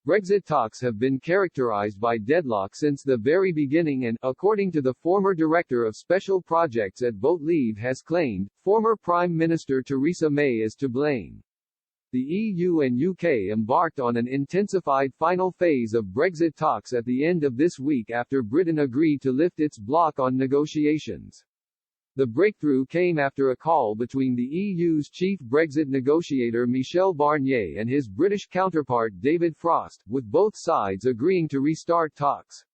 Brexit talks have been characterized by deadlock since the very beginning and, according to the former Director of Special Projects at Vote Leave has claimed, former Prime Minister Theresa May is to blame. The EU and UK embarked on an intensified final phase of Brexit talks at the end of this week after Britain agreed to lift its block on negotiations. The breakthrough came after a call between the EU's chief Brexit negotiator Michel Barnier and his British counterpart David Frost, with both sides agreeing to restart talks.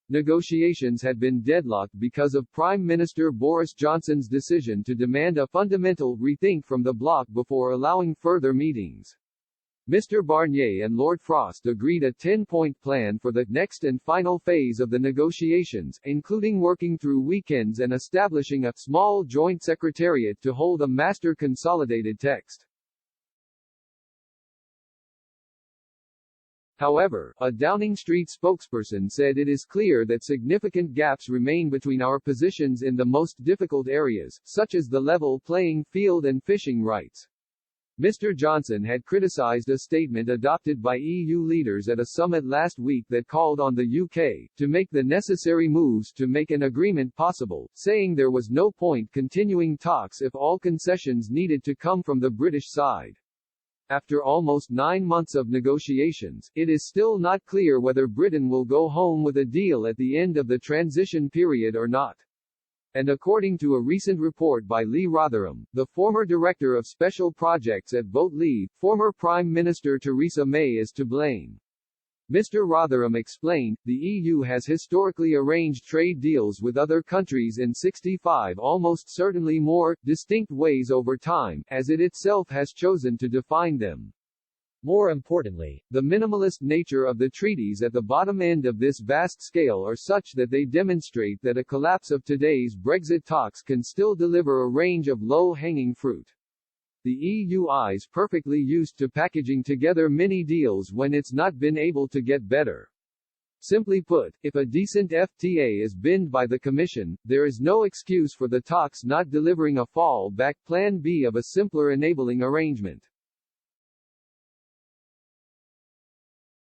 Negotiations had been deadlocked because of Prime Minister Boris Johnson's decision to demand a fundamental rethink from the bloc before allowing further meetings. Mr. Barnier and Lord Frost agreed a 10-point plan for the next and final phase of the negotiations, including working through weekends and establishing a small joint secretariat to hold a master consolidated text. However, a Downing Street spokesperson said it is clear that significant gaps remain between our positions in the most difficult areas, such as the level playing field and fishing rights. Mr. Johnson had criticized a statement adopted by EU leaders at a summit last week that called on the UK to make the necessary moves to make an agreement possible, saying there was no point continuing talks if all concessions needed to come from the British side. After almost 9 months of negotiations, it is still not clear whether Britain will go home with a deal at the end of the transition period or not. And according to a recent report by Lee Rotherham, the former Director of Special Projects at Vote Leave, former Prime Minister Theresa May is to blame. Mr. Rotherham explained, the EU has historically arranged trade deals with other countries in 65 almost certainly more, distinct ways over time, as it itself has chosen to define them. More importantly, the minimalist nature of the treaties at the bottom end of this vast scale are such that they demonstrate that a collapse of today's Brexit talks can still deliver a range of low-hanging fruit. The EU is perfectly used to packaging together mini deals when it's not been able to get better. Simply put, if a decent FTA is binned by the Commission, there is no excuse for the talks not delivering a fallback plan B of a simpler enabling arrangement.